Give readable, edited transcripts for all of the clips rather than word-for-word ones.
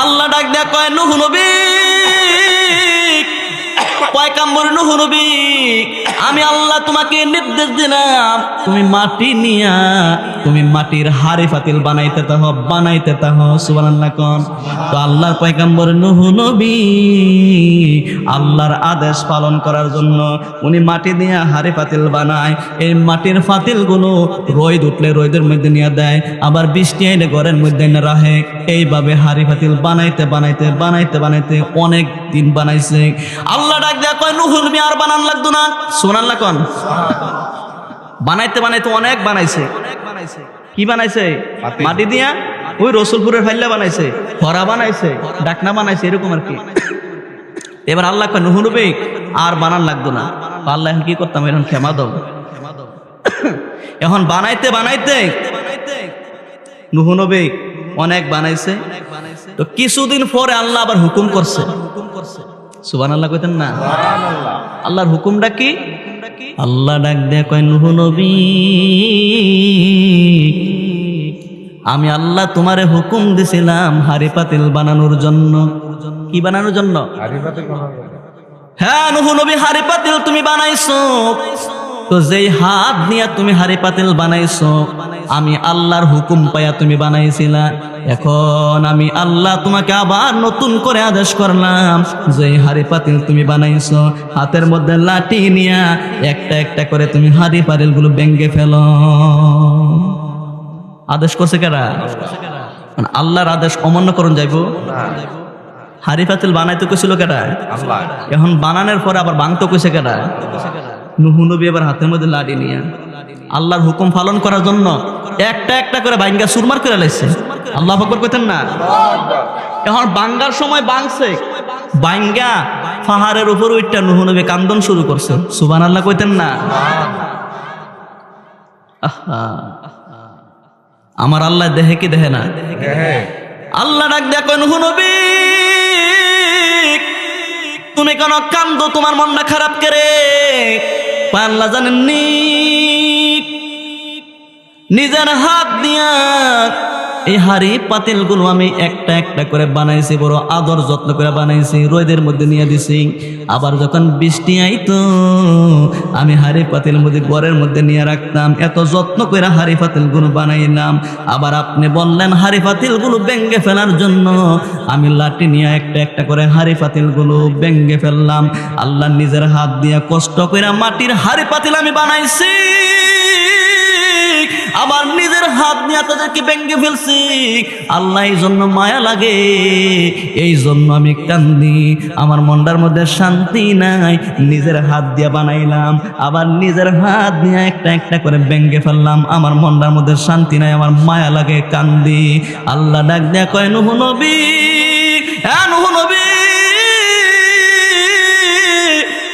আল্লাহ ডাক দেয়া কয় নূহ নবী, পয়গম্বর নূহ নবী, আমি আল্লাহ তোমাকে নির্দেশ দিলাম তুমি মাটি নিয়া তুমি মাটির হাড়ি পাতিল বানাইতে তাহ সুবহানাল্লাহ কোন। তো আল্লাহর পয়গম্বর নূহ নবী আল্লাহর আদেশ পালন করার জন্য উনি মাটি দিয়ে হাড়ি পাতিল বানায়। এই মাটির পাতিলগুলো রোদ উঠলে রোদের মধ্যে নিয়ে দেয়, আবার বৃষ্টি এলে ঘরের মধ্যে এনে রাখে। এইভাবে হাড়ি পাতিল বানাইতে বানাইতে বানাইতে বানাইতে অনেক দিন বানাইছে। আল্লাহ ডাক দেয়া কয় নূহ নবী আর বানান লাগতো না, সুবহানাল্লাহ কোন। বানাইতে বানাইতে অনেক বানাইছে। কি বানাইছে? মাটি দিয়া ওই রসুলপুরের ফাইল্লা বানাইছে, খরা বানাইছে, ডাকনা বানাইছে, এরকম আর কি। এবার আল্লাহ কয় নূহ নবী আর বানান লাগতো না। আল্লাহ এখন কি করতাম, এখন ক্ষমা দাও। এখন বানাইতে বানাইতে নূহ নবী অনেক বানাইছে। তো কিছুদিন পরে আল্লাহ আবার হুকুম করছে। সুবহানাল্লাহ কইতেন না? আল্লাহর হুকুমটা কি? আল্লাহ ডাক দেয়া কয় নূহ নবী, আমি আল্লাহ তোমারে হুকুম দিছিলাম হাড়ি পাতিল বানানোর জন্য। কি বানানোর জন্য? হ্যাঁ নূহ নবী, হাড়ি পাতিল তুমি বানাইছো। তো যেই হাত নিয়ে তুমি হাড়ি পাতিল বানাইছো আমি আল্লাহর হুকুম পাইয়া তুমি বানাইছিলা। এখন আমি আল্লাহ তোমাকে আবার নতুন করে আদেশ করলাম যে হাড়ি পাতিল তুমি বানাইছো হাতের মধ্যে লাঠি নিয়া একটা একটা করে তুমি হাড়ি পাতিল গুলো ভেঙে ফেলো। আদেশ করছে কারা? আল্লাহর আদেশ অমান্য করুন যাইব? হাড়ি পাতিল বানাইতে কইছিল কারা? এখন বানানোর পরে আবার ভাঙতে কইছে কারা? নূহ নবী এবার হাতের মধ্যে লাঠি নিয়া আল্লাহর হুকুম পালন করার জন্য একটা একটা করে ভাঙ্গা সুরমার করে লাইছে। আল্লাহু আকবার কইতেন না? এখন বাঙ্গার সময় বাংছে, বাঙ্গা পাহাড়ের উপর উঠটা নূহ নবী কান্দন শুরু করছে। সুবহানাল্লাহ কইতেন না? আমার আল্লাহ দেহে কি দেহে না? আল্লাহ ডাক দেয়া কয় নূহ নবী, তুমি কেন কান্দো? তোমার মনটা খারাপ করে? আল্লাহ জানেননি নিজের হাত দিয়া এই হাড়ি পাতিল গুলো আমি একটা একটা করে বানাইছি, বড় আদর যত্ন করে বানাইছি, রোদের মধ্যে নিয়ে দিছি। আবার যখন বৃষ্টি আইতো আমি হাড়ি পাতিল মধ্যে ঘরের মধ্যে নিয়ে রাখতাম, এত যত্ন করে হাড়ি পাতিল গুলো বানাইলাম। আবার আপনি বললেন হাড়ি পাতিল গুলো ভেঙে ফেলার জন্য, আমি লাঠি নিয়ে একটা একটা করে হাড়ি পাতিল গুলো ভেঙে ফেললাম। আল্লাহ নিজের হাত দিয়ে কষ্ট করে মাটির হাড়ি পাতিল আমি বানাইছি, আবার নিজের হাত নিয়ে তাদেরকে ভেঙে ফেলছি। আল্লাহ এই জন্য মায়া লাগে, এই জন্য আমি কান্দি, আমার মনটার মধ্যে শান্তি নাই। নিজের হাত দিয়ে বানাইলাম, আবার নিজের হাত নিয়ে একটা একটা করে ভেঙে ফেললাম, আমার মনটার মধ্যে শান্তি নাই, আমার মায়া লাগে, কান্দি। আল্লাহ ডাক দেয়া কয় নূহ নবী, হ্যাঁ নূহ নবী,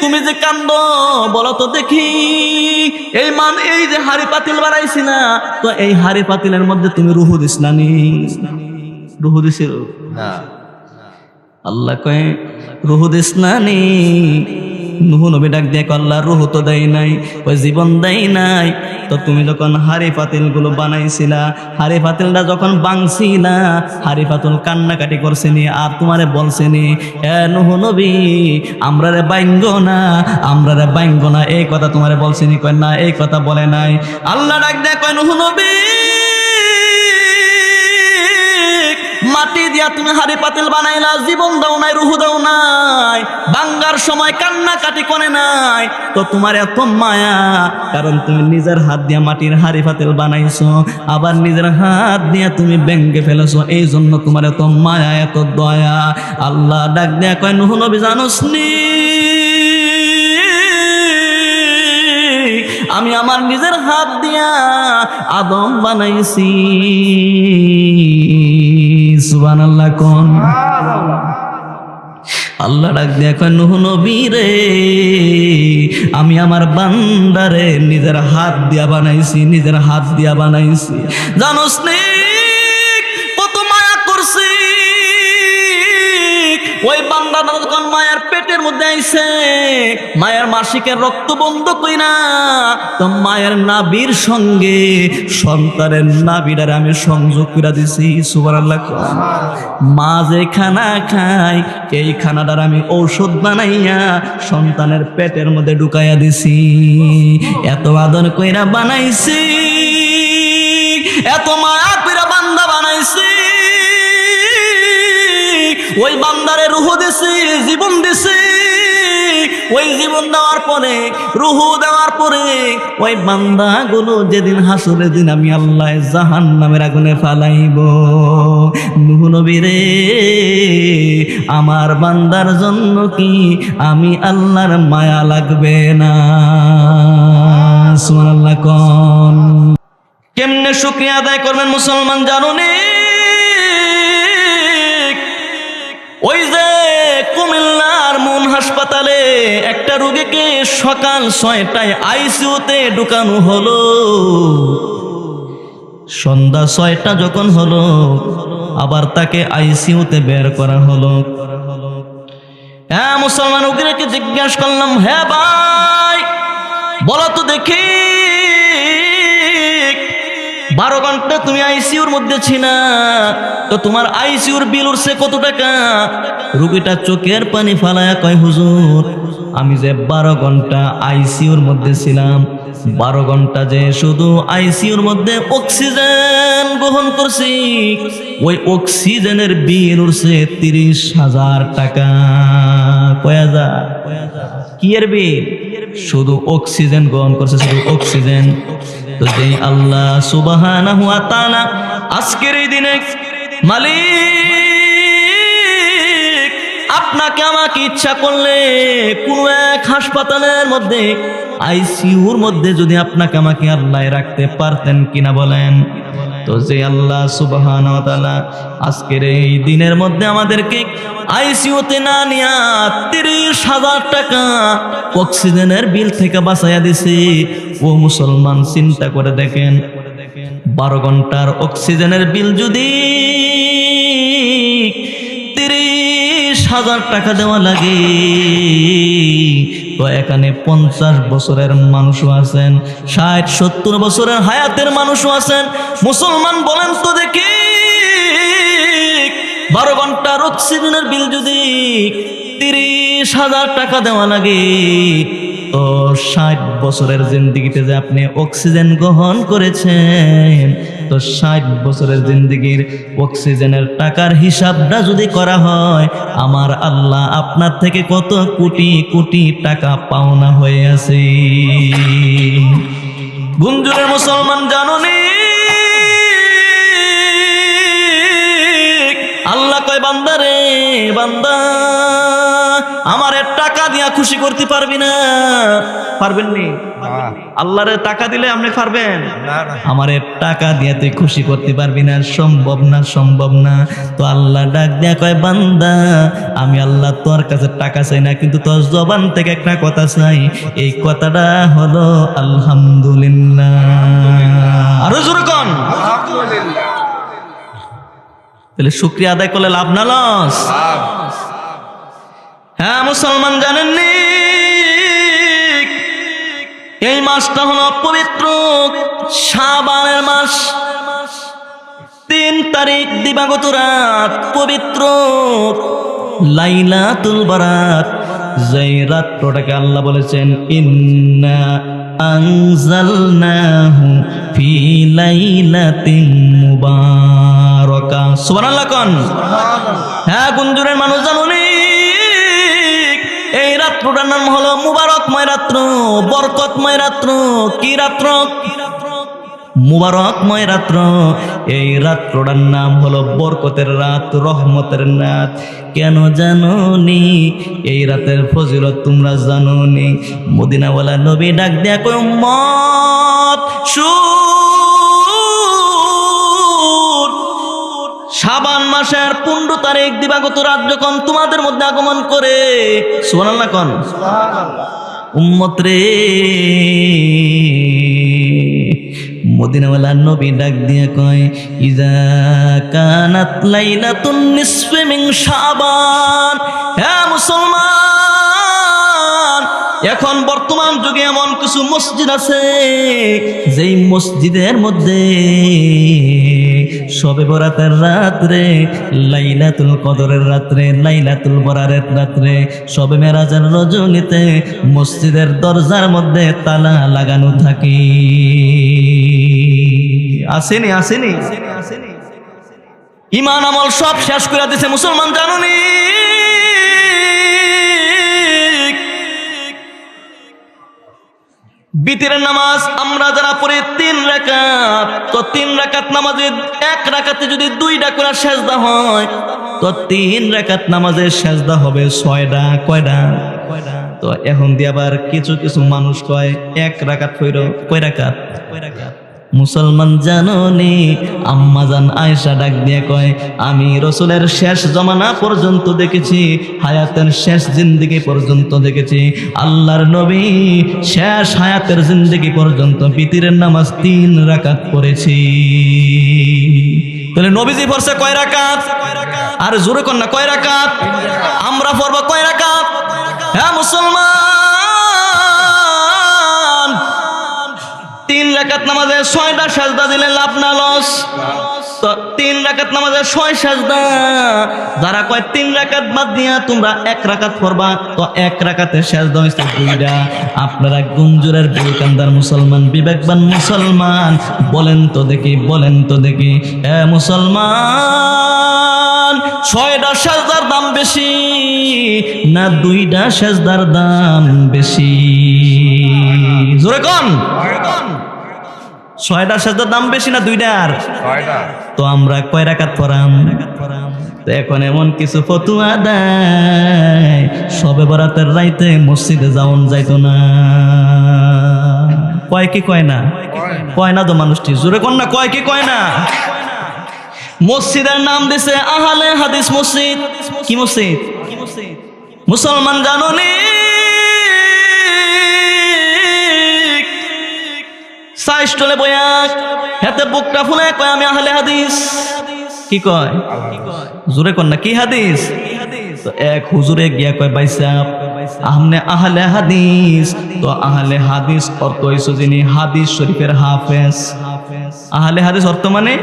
তুমি যে কান্দ বলো তো দেখি, এই যে হাড়ি পাতিল বানাইছি না, তো এই হাড়ি পাতিলের মধ্যে তুমি রুহু দিস না? রুহু দিছিল না? আল্লাহ কয় রুহু দিস না নি? নূহ নবী ডাক দিয়ে আল্লাহ রুহু তো দেয় নাই, ওই জীবন দেয় নাই। তো তুমি যখন হাড়ি পাতিল গুলো বানাইছিলা, হাড়ি পাতিলটা যখন বাংছিলা, হাড়ি পাতিল কান্নাকাটি করছিনি আর তোমারে বলছিনি এ নূহ নবী আমরা রে বাইঙ্গ না, আমরা রে বাইঙ্গ না, এই কথা তোমারে বলছিনি? কয় না, এই কথা বলে নাই। আল্লাহ ডাক দেয় কয় নূহ নবী, মাটি দিয়া তুমি হাড়ি পাতিল বানাইলা, জীবন দাও নাই, রুহু দাও নাই, বাঙ্গার সময় কান্নাকাটি করে নাই। তো তোমার এত মায়া কারণ তুমি নিজের হাত দিয়া মাটির হাড়ি পাতিল বানাইছো, আবার নিজের হাত দিয়া তুমি ভেঙে ফেলেছো, এই জন্য তোমার এত মায়া, এত দয়া। আল্লাহ ডাক দেয়া কয় নূহ নবী জানোস নি, আমি আমার নিজের হাত দিয়া আদম বানাইছি। সুবহানাল্লাহ কোন। আল্লাহ ডাক দিয়া কয় নূহ নবী রে, আমি আমার বান্দারে নিজের হাত দিয়া বানাইছি, নিজের হাত দিয়া বানাইছি। জানোস নি কত মায়া করছি? ওই বান্দাটা যখন মায়ার পেটের মধ্যে দেয়ছে মায়ের মাসিকের রক্ত বন্ধ কইরা তো মায়ের নাভির সঙ্গে সন্তানের নাভিটারে আমি সংযোগ করে দিছি। সুবহানাল্লাহ। মা যে খানা খায় এই খানাটার আমি ঔষধ বানাইয়া সন্তানের পেটের মধ্যে ঢুকাইয়া দিছি। এত আদর কইরা বানাইছি, এত মায়া কইরা বান্দা বানাইছি। ওই বান্দারে রুহ দিছি, জীবন দিছি। ওই জীবন দেওয়ার পরে, রুহ দেওয়ার পরে ওই বান্দাগুলো যেদিন হাসরের দিন আমি আল্লাহ জাহান্নামের আগুনে ফালাইব, নূহ নবী রে আমার বান্দার জন্য কি আমি আল্লাহর মায়া লাগবে না? সুবহানাল্লাহ। কোন কেমনে শুকরিয়া আদায় করবেন মুসলমান জানুনি? ওই যে কুমিল্লার মন হাসপাতালে একটা রোগীকে সকাল 6টায় আইসিইউতে ঢুকানো হলো, সন্ধ্যা 6টা যখন হলো আবার তাকে আইসিইউতে বের করা হলো। হ্যাঁ মুসলমান, রোগীকে জিজ্ঞাসা করলাম, হ্যাঁ ভাই বলো তো দেখি 12 ঘন্টা তুমি আইসিইউর মধ্যে ছিলা, তো তোমার আইসিইউর বিল উঠছে কত টাকা? রোগীটা চোখের পানি ফালায়া কয়, হুজুর আমি যে 12 ঘন্টা আইসিইউর মধ্যে ছিলাম, 12 ঘন্টা যে শুধু আইসিইউর মধ্যে অক্সিজেন গ্রহণ করছি, ওই অক্সিজেনের বিল উঠছে 30,000 টাকা। কয় হাজার? কি এর বিল? শুধু অক্সিজেন গ্রহণ করছে, শুধু অক্সিজেন। তো যে আল্লাহ সুবহানাহু ওয়া তাআলা আজকের এই দিনে মালিক আপনাকে আমাকে ইচ্ছা করলে কোন এক হাসপাতালের মধ্যে আইসিইউর মধ্যে যদি আপনাকে আমাকে আল্লাহ রাখতে পারতেন কিনা বলেন? তো যে আল্লাহ সুবহানাহু ওয়া তাআলা আজকের এই দিনের মধ্যে আমাদেরকে আইসিইউতে না নিয়া 30,000 টাকা অক্সিজেনের বিল থেকে বাঁচাইয়া দিছে। ও মুসলমান চিন্তা করে দেখেন, 12 ঘন্টার অক্সিজেনের বিল যদি 30,000 টাকা দেওয়া লাগে, তো এখানে 50 বছরের মানুষও আছেন, 60-70 বছরের হায়াতের মানুষও আছেন। মুসলমান বলেন তো দেখি 12 ঘন্টার অক্সিজেনের বিল যদি 30,000 টাকা দেওয়া লাগে, তো 60 বছরের জিন্দেগিতে যে আপনি অক্সিজেন গ্রহণ করেছেন, তো 60 বছরের জিন্দেগির অক্সিজেনের টাকার হিসাবটা যদি করা হয়, আমার আল্লাহ আপনার থেকে কত কোটি কোটি টাকা পাওনা হয়ে আছে। গুঞ্জুরের মুসলমান জানুনি, আল্লাহ কয় বান্দা রে বান্দা, আমারে টাকা দিয়া খুশি করতে পারবি না? পারবেন নি? আল্লাহরে টাকা দিলে আপনি পারবেন? আমারে টাকা দিয়া তুই খুশি করতে পারবি না, সম্ভব না, সম্ভব না। তো আল্লাহ ডাক দিয়া কয় বান্দা, আমি আল্লাহ তোর কাছে টাকা চাই না, কিন্তু তোর জবান থেকে একটা কথা চাই, এই কথাটা হলো আলহামদুলিল্লাহ। আরো জোরে কোন আলহামদুলিল্লাহ। তাহলে শুকরিয়া আদায় করলে লাভ না লস? হ্যাঁ মুসলমান জানেননি, এই মাসটা হলো পবিত্র শাবানের মাস। 3 তারিখ দিবাগত রাত পবিত্র লাইলাতুল বারাত, যেই রাতটাকে আল্লাহ বলেছেন ইন্না আনজালনাহু ফি লাইলাতিন মুবারাকা। সুবহানাল্লাহ কোন? হ্যাঁ গুঞ্জুরের মানুষ জানুনি, এই রাত্রটার নাম হলো মুবারকময় রাত্র, বরকতময় রাত্র। কি রাত্র? মুবারকময় রাত্র। এই রাত্রটার নাম হলো বরকতের রাত, রহমতের রাত। কেন জানোনি? এই রাতের ফজিলত তোমরা জানোনি? মদিনাওয়ালা নবী ডাক দেয়া কই, উম্মত শাবান মাসের 15 তারিখ দিবাগত রাত যখন তোমাদের মধ্যে আগমন করে, সুবহানাল্লাহ কোন? উম্মত রে, মদিনাওয়ালা নবী ডাক দিয়ে কয়, ইজা কানাত লাইলাতুন নিসফি মিন শাবান। হ্যাঁ মুসলমান, এখন বর্তমান যুগে এমন কিছু মসজিদ আছে যেই মসজিদের মধ্যে শবে বরাতের রাত্রে, লাইলাতুল কদরের রাত্রে, লাইলাতুল বরাতের রাত্রে, শবে মেরাজের রজনীতে মসজিদের দরজার মধ্যে তালা লাগানো থাকে। আসেনি আসেনি ইমান আমল সব শেষ করে দিছে মুসলমান, জানুনি? বিতিরের নামাজ আমরা যারা পড়ি 3 রাকাত, তো 3 রাকাত নামাজে 1 রাকাতে যদি 2টা করে সেজদা হয়, তো 3 রাকাত নামাজের সেজদা হবে 6টা। কয়টা? তো এখন দিয়ে আবার কিছু কিছু মানুষ কয় 1 রাকাত কইরো। কয় রাকাত? মুসলমান জানোনি? আম্মাজান আয়েশা ডাক দিয়ে কয়, আমি রসুলের শেষ জমানা পর্যন্ত দেখেছি, হায়াতের শেষ জিন্দেগি পর্যন্ত দেখেছি, আল্লাহর নবী শেষ হায়াতের জিন্দেগি পর্যন্ত বিতিরের নামাজ 3 রাকাত পড়েছি। তাহলে নবীজি পড়ছে কয় রাকাত? আর জোরে কর না, কয় রাকাত? আমরা পড়বো কয় রাকাত? হ্যাঁ মুসলমান, 3 রাকাত নামাজে 6টা সাজদা দিলে লাভ না লস? তো 3 রাকাত নামাজে 6 সাজদা। যারা কয় 3 রাকাত বাদ দিয়া তোমরা 1 রাকাত পড়বা, তো 1 রাকাতে সাজদা হইছে 2টা। আপনারা গুঞ্জুরের বিবেকান্দার মুসলমান, বিবেকবান মুসলমান, বলেন তো দেখি, বলেন তো দেখি, এ মুসলমান, 6টা সাজদার দাম বেশি না 2টা সাজদার দাম বেশি? জোরে কোন? 6টা সাজদার দাম বেশি না 2টার? 6টা। তো আমরা কয় রাকাত পড়াম? তো এখন এমন কিছু ফতুয়া দেয় শবে বরাতের রাইতে মসজিদে যাওন যাইতো না। কয় কি কয় না? কয় না তো মানুষটি, জোরে কোন না, কয় কি কয় না? মসজিদের নাম দিছে আহলে হাদিস মসজিদ। কি মসজিদ? মুসলমান জানোনি? সাইস্টলে বয়া হাতে বুকটা ফুলে কয় আমি আহলে হাদিস। কি কয়? জোরে কর না, কি হাদিস? তো এক হুজুরে গিয়া কয়, ভাই সাহেব আপনি আহলে হাদিস? তো আহলে হাদিস অর্থ হইছে যিনি হাদিস শরীফের হাফেজ। আহলে হাদিস অর্থ মানে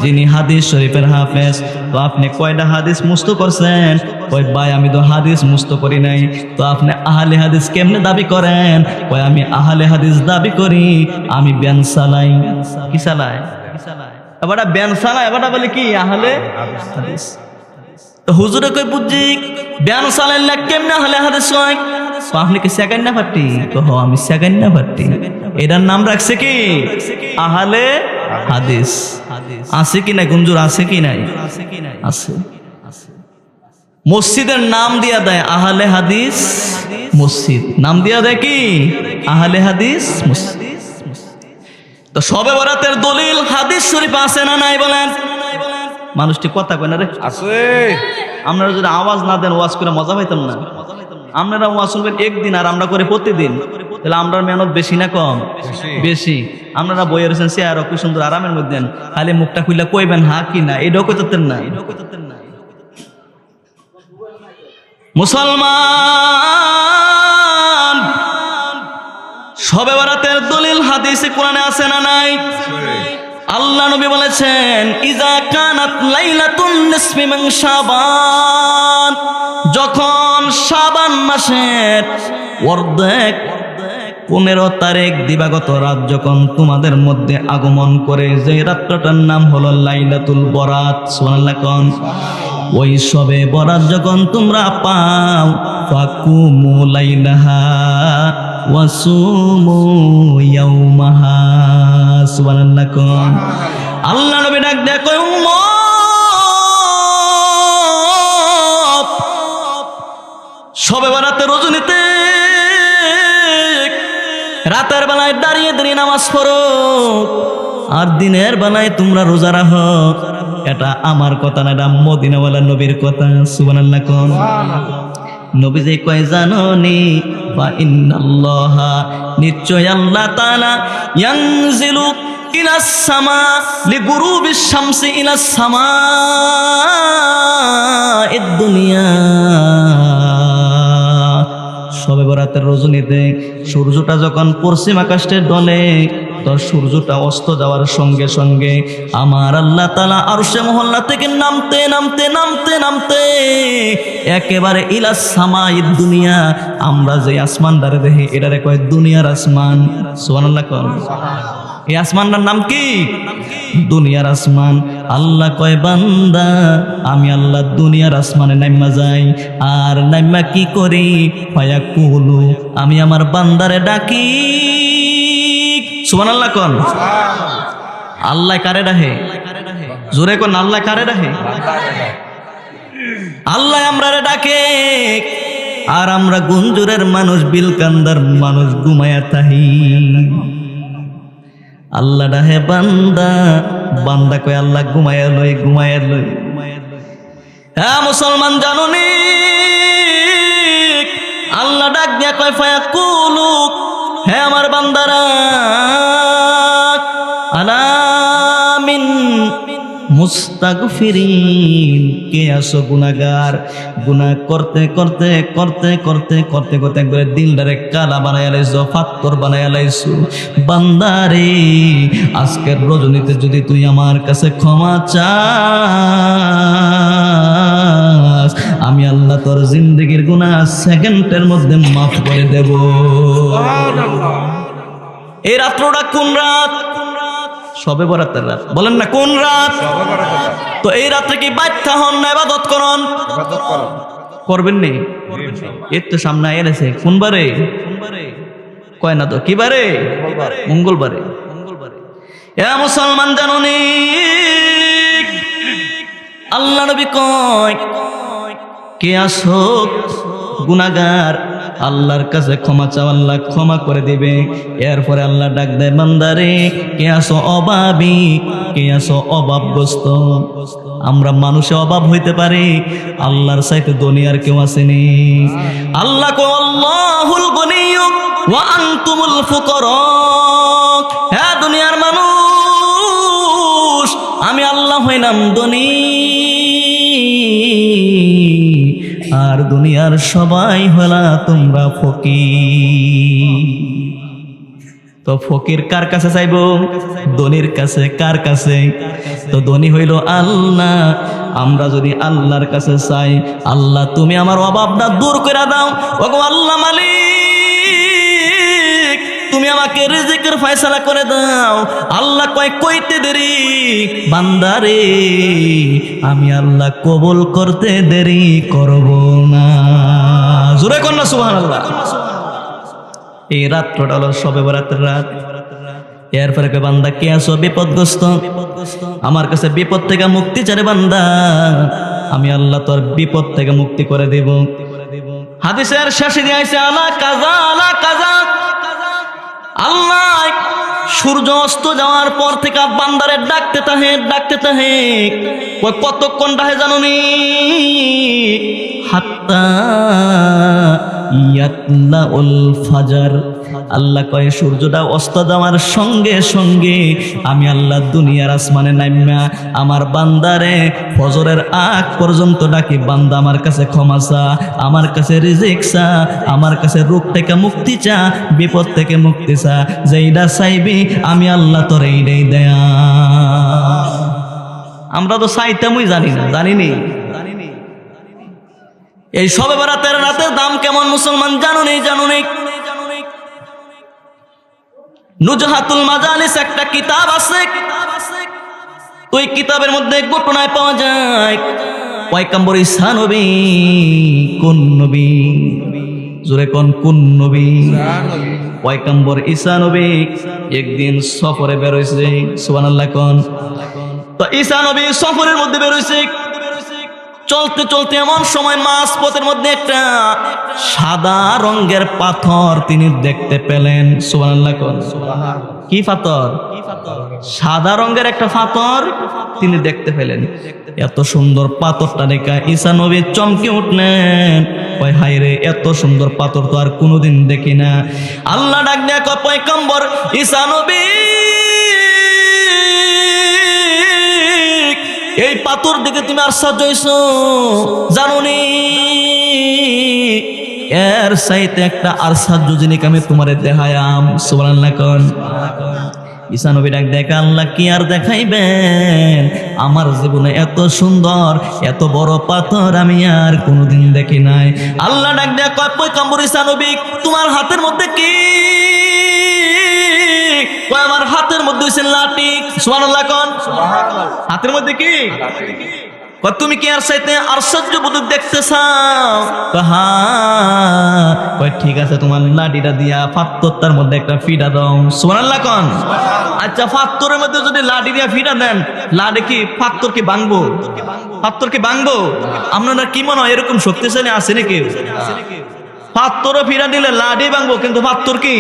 যিনি হাদিস শরীফের হাফেজ। তো আপনি কয়টা হাদিস মুস্ত করছেন? কয় ভাই আমি তো হাদিস মুস্ত করি নাই। তো আপনি আহলে হাদিস কেমনে দাবি করেন? কয় আমি আহলে হাদিস দাবি করি, আমি ব্যান চালাই। কি চালাই? এবার ব্যান চালাই, এবার বলে কি আহলে হাদিস। তো হুজুরে কই বুঝি ব্যান চালাইলে কেমনে আহলে হাদিস হয়? তো আপনি কি সেকেন্ড না পার্টি? তো হ আমি সেকেন্ড না পার্টি। এটার নাম রাখছে কি আহলে হাদিস। আছে কি নাই গুঞ্জুর? আছে কি নাই? আছে। মসজিদের নাম দিয়া দেয় আহলে হাদিস মসজিদ, নাম দিয়া দেয় কি আহলে হাদিস মসজিদ। তো শবে বরাতের দলিল হাদিস শরীফ আছে না নাই বলেন? মানুষটি কথা কয় না রে, আছে। আপনারা যদি আওয়াজ না দেন ওয়াজ করে মজা পাইতাম না। আপনারা ওয়াজ শুনবেন একদিন আর আমরা করে প্রতিদিন, তাহলে আমরা মেহনত বেশি না কম? বেশি। আপনারা বইয়ে রয়েছেন চেয়ার কি সুন্দর আরামের মধ্যে, খালি মুখটা খুললে কইবেন হা কি না, এটাও কইতেন না। মুসলমান, শবে বরাতের দলিল হাদিসে কোরআনে আছে না নাই? আল্লাহ নবী বলেছেন ইজা কানাত লাইলাতুন নিসফি মিন শাবান, যখন শাবান মাসের অর্ধেক 15 তারিখ দিবাগত রাত যখন তোমাদের মধ্যে আগমন করে, যে রাত্রটার নাম হলো লাইলাতুল বরাত, সুবহানাল্লাহ কোন? ওই সবে বরাত যখন তোমরা পাও, ফাকুমু লাইলাহা ওয়াসুমু ইয়াউমাহা, সুবহানাল্লাহ কোন? আল্লাহ নবী ডাক দেয় কয় উম্মত, শবে বরাতের রজনীতে রাতের বেলায় দাঁড়িয়ে দাঁড়িয়ে নামাজ পড়ো, আর দিনের বেলায় তোমরা রোজা রাখো। এটা আমার কথা না, এটা মদিনাওয়ালা নবীর কথা, সুবহানাল্লাহ কোন? নবী যে কয় জানোনি, বা ইন্নাল্লাহা, নিশ্চয় আল্লাহ তাআলা ইয়ানজিলু ইলাস সামা লিগুরুবিশ শামসি ইলাস সামা'id দুনিয়া, শবে বরাতের রজনীতে সূর্যটা যখন পশ্চিম আকাশে ডলে, তো সূর্যটা অস্ত যাওয়ার সঙ্গে সঙ্গে আমার আল্লাহ তাআলা আরশে মহল্লা থেকে নামতে নামতে নামতে নামতে একেবারে ইলাস সামাইদ দুনিয়া, আমরা যে আসমানটারে দেখি এটারে কয় দুনিয়ার আসমান। সুবহানাল্লাহ কোন। এই আসমানটার নাম কি? দুনিয়ার আসমান। আল্লাহ কয় বান্দা আমি আল্লাহ দুনিয়ার আসমানে নাইমা যাই, আর নাইমা কি করি? ফায়াকুলু, আমি আমার বান্দারে ডাকি। সুবহানাল্লাহ কোন। আল্লাহ কারে ডাকে? জোরে কোন, আল্লাহ কারে ডাকে? আল্লাহ আমরারে ডাকে, আর আমরা গুঞ্জুরের মানুষ, বিলকান্দার মানুষ ঘুমায়া তাহি। আল্লাহ ডাহে বান্দা, বান্দা কয় আল্লাহ ঘুমায়া লই, ঘুমায়া লই। হ্যাঁ মুসলমান জানুনি, আল্লাহ ডাক দিয়া কয় ফায়াকুলু, হে আমার বান্দারা, আলামিন মুস্তাগফিরিন, কে আসো গুনাহগার? গুনাহ করতে করতে করতে করতে করতে করতে একবারে দিলটারে কালা বানাইয়া লাইছো, পাথর বানাইয়া লাইছো। বান্দারে আজকের রজনীতে যদি তুই আমার কাছে ক্ষমা চাস, আমি আল্লাহ তোর জিন্দেগির গুনাহ সেকেন্ডের মধ্যে মাফ করে দেব। এই রাত্রটা কোন রাত? শবে বরাতের রাত। বলেন না কোন রাত? তো এই রাত্রে কি বাধ্যা হন না ইবাদত করন? করবেন নি? এর তো সামনে এসেছে। কোন বারে? কয় না তো কি বারে? মঙ্গলবারে। এ মুসলমান জানুনি, আল্লাহ নবী কয় কে আসো গুনাহগার, আল্লাহর কাছে ক্ষমা চাও, আল্লাহ ক্ষমা করে দিবে। এরপরে আল্লাহ ডাক দেয় বান্দারে, কে আসো অভাবী, কে আসো অভাবগ্রস্ত। আমরা মানুষে অভাব হইতে পারি, আল্লাহর চাইতে দুনিয়ার কেউ আসেনি। আল্লাহ কো আল্লাহুল গনিয়্যু ওয়া আনতুমুল ফুকারা। হ্যাঁ দুনিয়ার মানুষ, আমি আল্লাহ হইলাম ধনী, আর দুনিয়ার সবাই হলা তোমরা ফকির। তো ফকির কার কাছে চাইব? ধনীর কাছে। কার কাছে? তো ধনী হইল আল্লাহ। আমরা যদি আল্লাহর কাছে চাই, আল্লাহ তুমি আমার অভাবটা দূর করে দাও। ওগো আল্লাহ মালিক, তুমি আমাকে রিজিকের ফয়সালা করে দাও। আল্লাহ কয় কইতে দেরি বান্দারে, আমি আল্লাহ কবুল করতে দেরি করব না। জোরে কর না সুবহানাল্লাহ। এই রাত্রটা হলো শবে বরাতের রাত। এরপরে কয় বান্দা কে আছো বিপদগ্রস্ত, আমার কাছে বিপদ থেকে মুক্তি চারে বান্দা, আমি আল্লাহ তোর বিপদ থেকে মুক্তি করে দেব। হাদিসের শেষে দিয়ে আইছে আলা কাজা আলা কাজা। আল্লাহ সূর্য অস্ত যাওয়ার পর থেকে বান্দারে ডাকতে তাহে ডাকতে তাহে। কতক্ষণ ডাকে জানুনি? হাত্তা ইয়াতলাউল ফাজর। আল্লাহ কয় সূর্যটা অস্ত যাওয়ার সঙ্গে সঙ্গে আমি আল্লাহ দুনিয়ার আসমানে নাইমা আমার বান্দারে ফজরের আগ পর্যন্ত ডাকি, বান্দা আমার কাছে ক্ষমা চা, আমার কাছে রিজিক চা, আমার কাছে রোগ থেকে মুক্তি চা, বিপদ থেকে মুক্তি চা। যেইটা চাইবি আমি আল্লাহ তোর এইটাই দেয়া। আমরা তো চাইতামই জানি না, জানিনি। এই শবে বরাতের রাতের দাম কেমন মুসলমান জানুনি? জানুনি নুজহাতুল মাজালিস একটা কিতাব আছে, ওই কিতাবের মধ্যে ঘটনায় পাওয়া যায় পয়গম্বর ঈসা নবী। কোন নবী? জোরে কোন কোন নবী? পয়গম্বর ঈসা নবী একদিন সফরে বের হইছে। সুবহানাল্লাহ কোন। তো ঈসা নবী সফরের মধ্যে বের হইছে। চলতে চলতে এমন সময় মাছ পথের মধ্যে একটা সাদা রঙের পাথর তিনি দেখতে পেলেন। সুবহানাল্লাহ কোন। কি পাথর? সাদা রঙের একটা পাথর তিনি দেখতে পেলেন। এত সুন্দর পাথরটা দেখে ঈসা নবী চমকে উঠলেন। কয় হায় রে, এত সুন্দর পাথর তো আর কোনোদিন দেখি না। আল্লাহ ডাক দেয়া কয় পয়গম্বর ঈসা নবী, এই পাথর দেখে তুমি আশ্চর্য হইছো জানুনি? এর চাইতে একটা আশ্চর্য জিনিস আমি তোমারে দেখায়াম। সুবহানাল্লাহ কোন। ঈসা নবী ডাক দেখা, আল্লাহ কি আর দেখাইবেন, আমার জীবনে এত সুন্দর এত বড় পাথর আমি আর কোনোদিন দেখি নাই। আল্লাহ ডাক দেখা কয়, পয়গম্বর ঈসা নবী তোমার হাতের মধ্যে কি? কয় আমার হাতের মধ্যে হইছে লাঠি। সুবহানাল্লাহ কোন। হাতের মধ্যে কি? তুমি কি আর চাইতে আশ্চর্য বুদ্ধ দেখতে চাও? কয় ঠিক আছে, তোমার লাঠিটা দিয়া পাথরটার মধ্যে একটা ফিটা দাও। সুবহানাল্লাহ কোন। আচ্ছা, পাথরের মধ্যে যদি লাঠি দিয়া ফিটা দেন, লাঠি কি পাথর কি ভাঙবো? পাথর কি ভাঙবো? আপনারা কি মনে হয় এরকম শক্তিশালী আছে নাকি? পাথরও ফিরা দিলে লাঠি ভাঙবো, কিন্তু পাথর কি?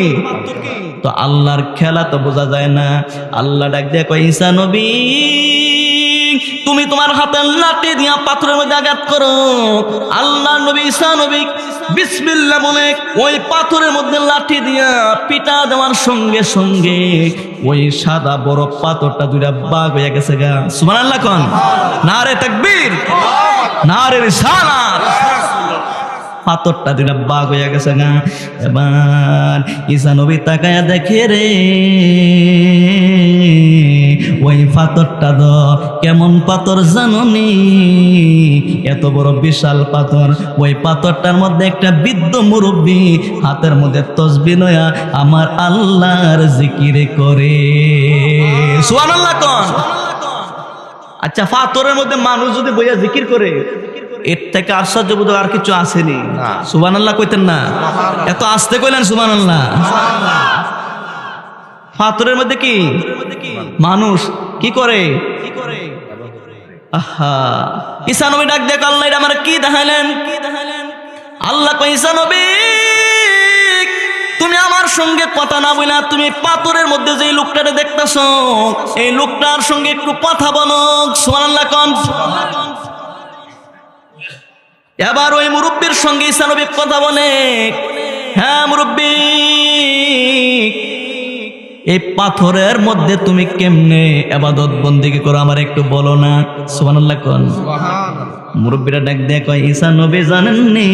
তো আল্লাহর খেলা তো বোঝা যায় না। আল্লাহ ডাক দিয়ে কয়, ঈসা নবী তুমি তোমার হাতের লাঠি দিয়া পাথরের মধ্যে আঘাত করো। আল্লাহ নবী ঈসা নবী বিসমিল্লাহ বলে ওই পাথরের মধ্যে লাঠি দিয়া পিটা দেওয়ার সঙ্গে সঙ্গে ওই সাদা বড় পাথরটা দুইটা ভাগ হয়ে গেছে গা। সুবহানাল্লাহ কোন। নারে তাকবীর, নারে রিসালাত। পাথরটা দুইটা ভাগ হয়ে গেছে গা। এবার ঈসা নবী তাকায়া দেখে রে, ওই পাথরটা দ কেমন পাথর জাননি? এত বড় বিশাল পাথর। ওই পাথরটার মধ্যে একটা বৃদ্ধ মুরব্বী হাতের মধ্যে তসবিহ নয়া আমার আল্লাহর জিকির করে। সুবহানাল্লাহ কোন। আচ্ছা, পাথরের মধ্যে মানুষ যদি বইয়া জিকির করে, এর থেকে আশ্চর্যবোধক আর কিছু আসেনি। সুবহানাল্লাহ কইতেন না? এত আস্তে কইলেন সুবহানাল্লাহ। পাথরের মধ্যে কি মানুষ কি করে? আহা, ঈসা নবী ডাক দেখ, আল্লাহ এটা আমার কি দেখাইলেন? আল্লাহ কই, ঈসা নবী তুমি আমার সঙ্গে কথা না বইলা তুমি পাথরের মধ্যে যে লোকটারে দেখতেছো, এই লোকটার সঙ্গে একটু কথা বলো। সুবহানাল্লাহ কোন। এবার ওই মুরব্বীর সঙ্গে ঈসা নবী কথা বলে, হ্যাঁ মুরব্বী, এই পাথরের মধ্যে তুমি কেমনে ইবাদত বন্দেগী করো আমার একটু বলো না। সুবহানাল্লাহ কোন। মুরব্বীরা ডাক দিয়ে কয়, ঈসা নবী জানেননি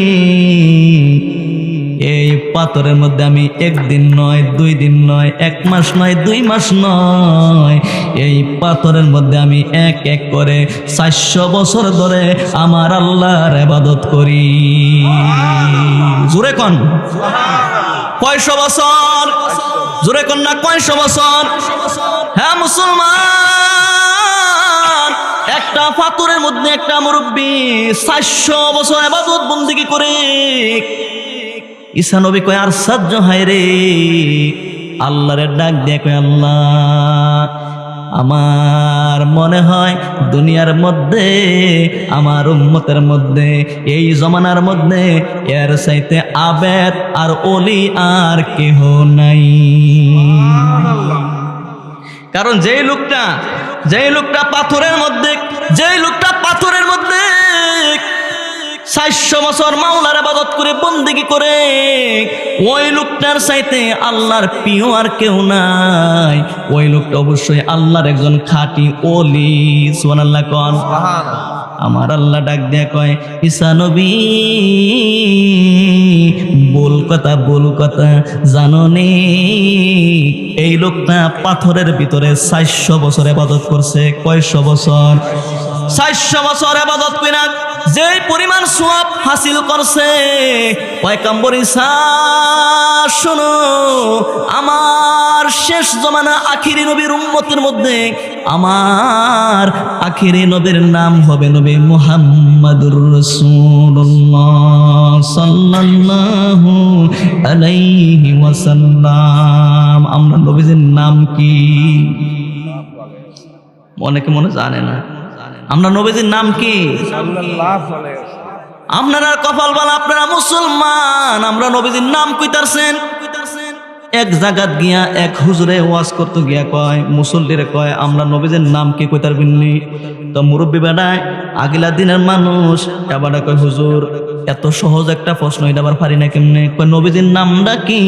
এই পাথরের মধ্যে আমি একদিন নয়, 2 দিন নয়, 1 মাস নয়, 2 মাস নয়, এই পাথরের মধ্যে আমি এক এক করে 400 বছর ধরে আমার আল্লাহর ইবাদত করি। জোরে কোন। কয়শো বছর? জোরে কোন না, কয়শো বছর? হ্যাঁ মুসলমান, একটা পাথরের মধ্যে একটা মুরব্বী 400 বছর ইবাদত বন্দেগী করে। ঈসা নবী কয়, আর সাহায্য হয় রে। আল্লাহরে ডাক দিয়ে কয়, আল্লাহ আমার মনে হয় দুনিয়ার মধ্যে আমার উম্মতের মধ্যে এই জমানার মধ্যে এর চাইতে আবেদ আর ওলি আর কেহ নাই। কারণ যেই লোকটা পাথরের মধ্যে 400 বছর মাওলার ইবাদত করে বন্দেগী করে, ওই লোকটার চাইতে আল্লাহর প্রিয় আর কেউ নাই। ওই লোকটা অবশ্যই আল্লাহর একজন খাঁটি ওলি। সুবহানাল্লাহ কোন। আমার আল্লাহ ডাক দিয়ে কয়, ঈসা নবী বল কথা জানো নি? এই লোকটা পাথরের ভিতরে 400 বছর ইবাদত করছে। কয়শো বছর? 400 বছর ইবাদত কইরা যেই পরিমাণ সওয়াব হাসিল করছে, পয়গম্বর ঈসা শোনো, আমার শেষ জমানা আখিরি নবীর উম্মতের মধ্যে আমার আখিরি নবীর নাম হবে নবী মুহাম্মাদুর রাসূলুল্লাহ সাল্লাল্লাহু আলাইহি ওয়াসাল্লাম। আমরা নবীজির নাম কি অনেকে মনে জানে না। আমরা নবীজির নাম কি? আপনারা কপাল বালা, আপনারা মুসলমান, আমরা নবীজির নাম কইতারছেন। এক জায়গাত গিয়া এক হুজুরে ওয়াজ করতে গিয়া কয়, মুসল্লিরে কয়, আমরা নবীজির নাম কি কইতারবিননি? তো মুরব্বী বেড়ায় আগিলা দিনের মানুষ এবার কয়, হুজুর এত সহজ একটা প্রশ্ন, এটা আবার পারি না কেমনে? কয়, নবীজির নামটা কি?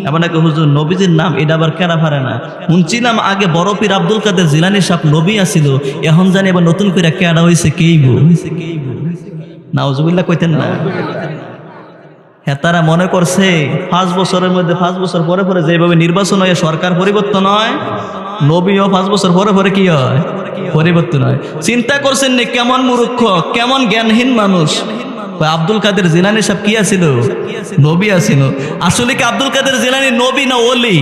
এবার কয়, হুজুর নবীজির নাম এটা আবার কেনা পারে না? শুনছিলাম আগে বড় পীর আব্দুল কাদের জিলানী সাহেব নবী আছিল, এখন জানি এবার নতুন করে কেনা হয়েছে কেইব। নাউজুবিল্লাহ কইতেন না? হ্যাঁ, তারা মনে করছে 5 বছরের মধ্যে 5 বছর পরে পরে যেভাবে নির্বাচন হয় সরকার পরিবর্তন হয়, নবীও 5 বছর পরে পরে কি হয়, পরিবর্তন হয়। চিন্তা করছেন নি কেমন মূর্খ, কেমন জ্ঞানহীন মানুষ। আব্দুল কাদের জিলানী সাহেব কি আছিল? নবী আছিল। আসলে কি আব্দুল কাদের জিলানী নবী না ওলি?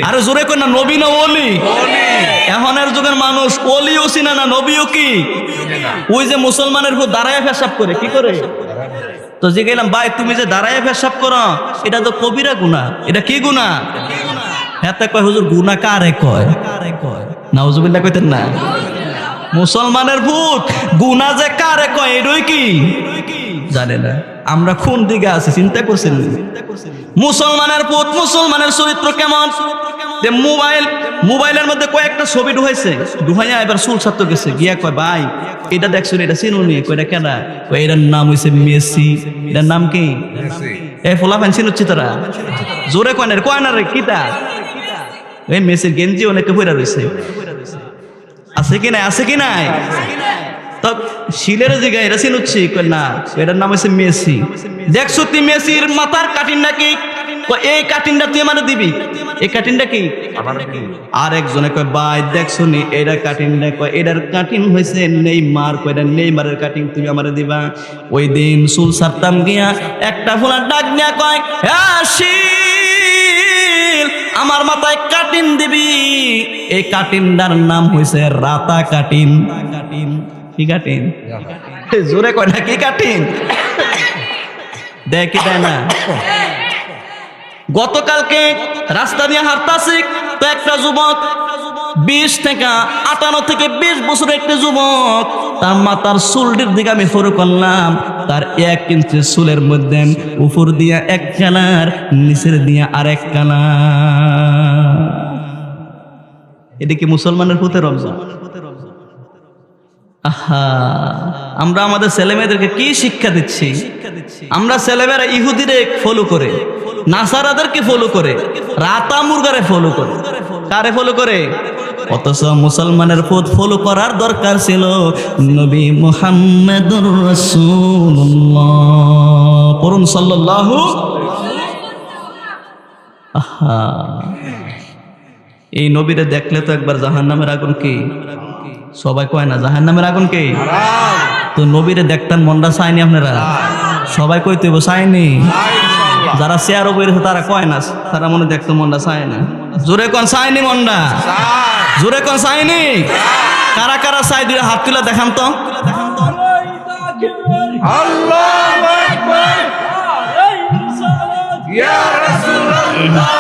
আরে জোরে কর না, নবী না ওলি? এখনের যুগের মানুষ ওলিও চিনে না, নবীও কি। ওই যে মুসলমানের উপর দাঁড়ায় পেশাব করে, কি করে? তো যে গেলাম, ভাই তুমি যে দাঁড়ায় পেশাব করো এটা তো কবিরা গুনাহ, এটা কি গুনাহ? হ্যাঁ, কয় হুজুর গুনাহ কারে কয়? নাউজুবিল্লাহ কইতেন না? মুসলমানের ভূত গুনাহ যে কারে কয় এটাই কি জানে না। আমরা কোন দিকে আছি চিন্তা করছেন? মুসলমানের ভূত, মুসলমানের চরিত্র কেমন? যে মোবাইলের মধ্যে কয়েকটা ছবি ঢুকাইছে, ঢুকাইয়া এবার চুল ছাত্র গেছে, গিয়া কয় ভাই এটা দেখছো, এটা চিনো নি? কয়টা কেনা? এটার নাম হয়েছে মেসি। এটার নাম কি? এ ফোলা ফ্যান চিনুচ্ছি তোরা? জোরে কয় না রে কিতা? এই মেসির গেঞ্জি অনেকে পইরা রয়েছে, আছে কি নাই? আছে কি নাই? তো শিলের জায়গায় এটা চিনুচ্ছি, কয় না এটার নাম হয়েছে মেসি। দেখছো তুই মেসির মাথার কাটিং নাকি? এই কাটিংটা তুই আমার দিবি, এই কাটিংটা কি? আর একজনে কয় ভাই দেখছো নি এটা কাটিংটা? কয় এটার কাটিং হয়েছে নেইমার। কয় এটা নেইমারের কাটিং, তুমি আমার দিবা। ওই দিন চুল ছাড়তাম গিয়া একটা ফোলা ডাক নিয়া কয়, হ্যাঁ শিল আমার মাথায় কাটিং দিবি। এই কাটিংটার নাম হয়েছে রাতা কাটিং। কি কাটিং? জোরে কয় না কি কাটিং? দেখ কি দেয় না? গতকালকে রাস্তা দিয়ে হাঁটতাছি, তো একটা যুবক 20 থেকে 58 থেকে 20 বছরের একটা যুবক, তার মাথার চুলটির দিকে আমি ফলো করলাম, তার 1 ইঞ্চি চুলের মধ্যে উপর দিয়া এক কালার, নিচের দিয়া আরেক কালার। এদিকে মুসলমানের পুতে রমজান। আহা, আমরা আমাদের ছেলেমেয়েদেরকে কি শিক্ষা দিচ্ছি? আমরা ছেলেমেয়েরা ইহুদিরে ফলো করে, নাসারাদেরকে ফলো করে, রাতা মুরগারে ফলো করে। কারে ফলো করে? অথচ মুসলমানের পথ ফলো করার দরকার ছিল নবী মুহাম্মদুর রাসূলুল্লাহ। পড়ুন সাল্লাল্লাহু। আহা, এই নবীরে দেখলে তো একবার জাহান্নামের আগুন কি? সবাই কয় না জাহান্নামের আগুন কি? তো নবীরে দেখতেন মনটা চায়নি আপনারা? সবাই কই তুই চায়নি? যারা শেয়ার করেছে তারা কয় না, তারা মনে দেখতো মনটা চায় না। জোরে কোন চায়নি মনটা? জোরে কোন চায়নি? কারা কারা চাই দুই হাত তুলে দেখান তো। আল্লাহু আকবার, ইয়া রাসূলুল্লাহ,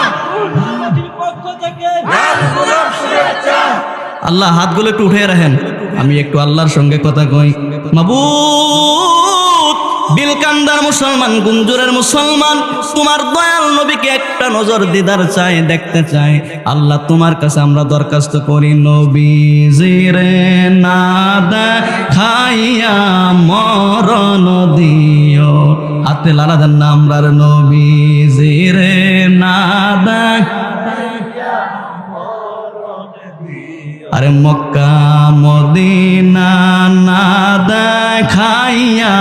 আল্লাহ হাতগুলো একটু উঠে রাখেন, আমি একটু আল্লাহর সঙ্গে কথা কই। মাবুদ, বিলকান্দার মুসলমান, গুঞ্জুরের মুসলমান, তোমার দয়াল নবীকে একটা নজর দিদার চাই, দেখতে চাই। আল্লাহ তোমার কাছে আমরা দরখাস্ত করি, নবীজিরে না দেখাইয়া মরণ দিও। হাতে লালা দেন না, আমরার নবীজিরে না দেখ। আরে মক্কা মদিনা না দেখাইয়া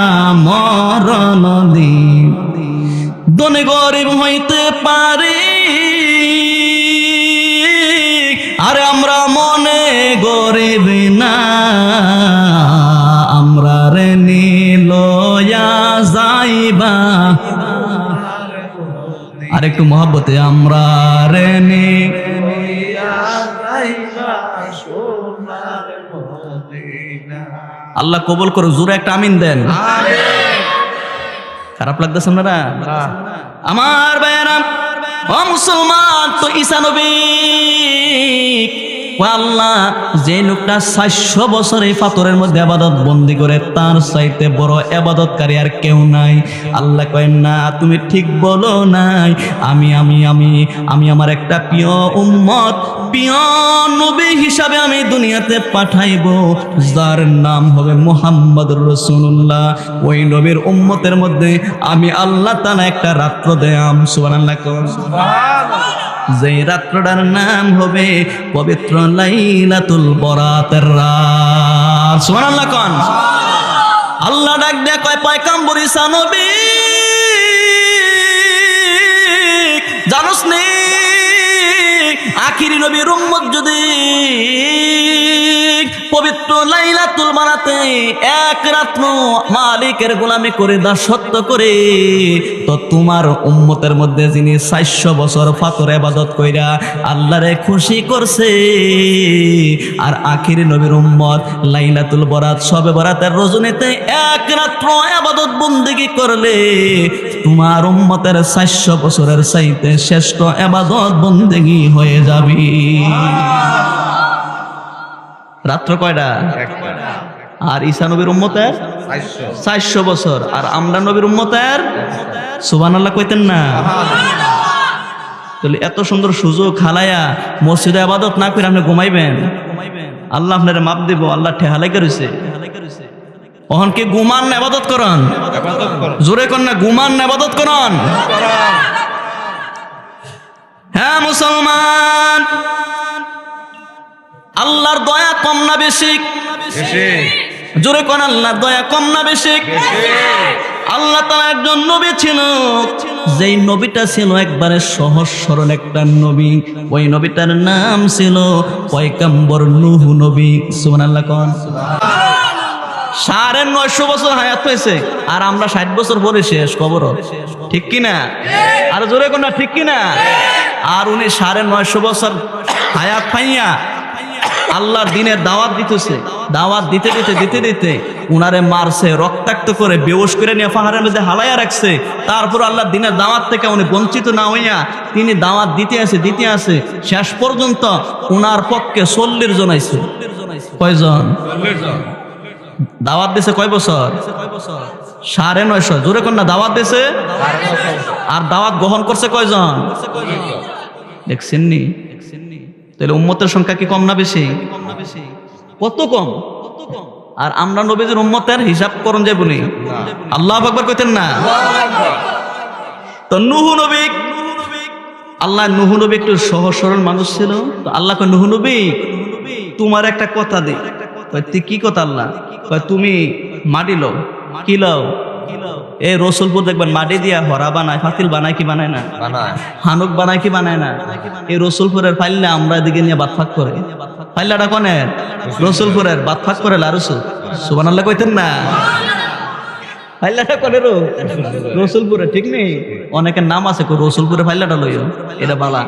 মরণ দিন। দনে গরিব হইতে পারি, আরে আমরা মনে গরিব না, আমরা রে নিলয়া যাইবা। আর একটু মহব্বতে, আমরা রে নি আল্লাহ কবুল করো। জোরে একটা আমিন দেন। খারাপ লাগতেছে আপনারা? আমার ভাইয়েরা, ও মুসলমান, তো ঈসা নবী, আল্লাহ যে লোকটা 400 বছর এই পাথরের মধ্যে ইবাদত বন্দি করে, তার চাইতে বড় ইবাদতকারী আর কেউ নাই। আল্লাহ কয় না, তুমি ঠিক বলো নাই। আমি আমি আমি আমি আমার একটা প্রিয় উম্মত, প্রিয় নবী হিসাবে আমি দুনিয়াতে পাঠাইবো, যার নাম হবে মুহাম্মদুর রাসূলুল্লাহ। ওই নবীর উম্মতের মধ্যে আমি আল্লাহ তাআলা একটা রাত্র দেয়াম। সুবহানাল্লাহ। যে রাত্রটার নাম হবে পবিত্র লাইলাতুল বরাতের রাত। সুবহানাল্লাহ কোন। আল্লাহ ডাক দেয়া কয়, পয়গম্বর ঈসা নবী জানোস নি আখিরি নবীর উম্মত যদি পবিত্র লাইলাতুল বারাতে এক রাত্র মালিকের গোলামি করে দাসত্ব করে, তো তোমার উম্মতের মধ্যে যিনি 400 বছর ফাতর ইবাদত কইরা আল্লাহরে খুশি করছে, আর আখিরি নবীর উম্মত লাইলাতুল বরাত শবে বরাতের রজনীতে এক রাত্র ইবাদত বন্দেগী করলে তোমার উম্মতের 400 বছরের চাইতে শ্রেষ্ঠ ইবাদত বন্দেগী হয়ে যাবে। রাত্র কয়টা? আর ঈসা নবীর উম্মতের 400 বছর, আর আমরা নবীর উম্মতের সুবহানাল্লাহ কইতেন না? তাহলে এত সুন্দর সুযোগ হালায়া মসজিদে ইবাদত না করে আপনি ঘুমাইবেন, আল্লাহ আপনার মাপ দেব। আল্লাহ ঠেহালাই করেছে। ওহন কি গুমান না ইবাদত করন? জোরে কর না, গুমান না ইবাদত করন? হ্যাঁ মুসলমান, আল্লাহর দয়া কম না বেশি? জোরে কোন আল্লাহর দয়া কম না বেশি? আল্লাহ তাআলা একজন নবী ছিল, যেই নবীটা ছিল একবারে সহজ সরল একটা নবী। ওই নবীটার নাম ছিল পয়গম্বর নূহ নবী। সুবহানাল্লাহ কোন? 950 বছর হায়াত হয়েছে, আর আমরা 60 বছর পরে শেষ কবর। ঠিক কিনা? আর জোরে কোন না, ঠিক কিনা? আর উনি 950 বছর হায়াত পাইয়া আল্লাহর দিনের দাওয়াত দিতেছে। দাওয়াত দিতে দিতে দিতে দিতে উনারে মারছে, রক্তাক্ত করে বেহুশ করে নিয়ে পাহাড়ের মধ্যে হালাইয়া রাখছে। তারপর আল্লাহর দিনের দাওয়াত থেকে উনি বঞ্চিত না হইয়া তিনি দাওয়াত দিতে আসে শেষ পর্যন্ত উনার পক্ষে 40 জন আইছে। কয়জন দাওয়াত দিছে? কয় বছর? 950। জোরে কোন না, দাওয়াত দিছে। আর দাওয়াত গ্রহণ করছে কয়জন? দেখছেন নি? তাহলে উম্মতের সংখ্যা কি কম না বেশি? কত কম। আর আমরা নবীজির উম্মতের হিসাব করুন যাইব নি? আল্লাহু আকবার কইতেন না? তো নূহ নবী, আল্লাহ নূহ নবী একটু সহজ সরল মানুষ ছিল। তো আল্লাহ কয় নূহ নবী তোমার একটা কথা দেই। তুই কি কথা? আল্লাহ কয় তুমি মাটি লও। কি লও? এই রসুলপুর দেখবেন মাটি দিয়া হরা বানায়, ফাতিল বানায় কি বানায় না? হানুক বানায় কি বানায় না? এই রসুলপুরের ফাইলটা আমরা এদিকে নিয়ে বাতফাক করে। ফাইলাটা কনের? রসুলপুরের। বাতফাক করে লারুসু। সুবহানাল্লাহ কইতেন না? ফাইলাটা করে রসুলপুরে। ঠিক নেই? অনেকের নাম আছে, রসুলপুরে ফাইলাটা লইও, এটা বালা।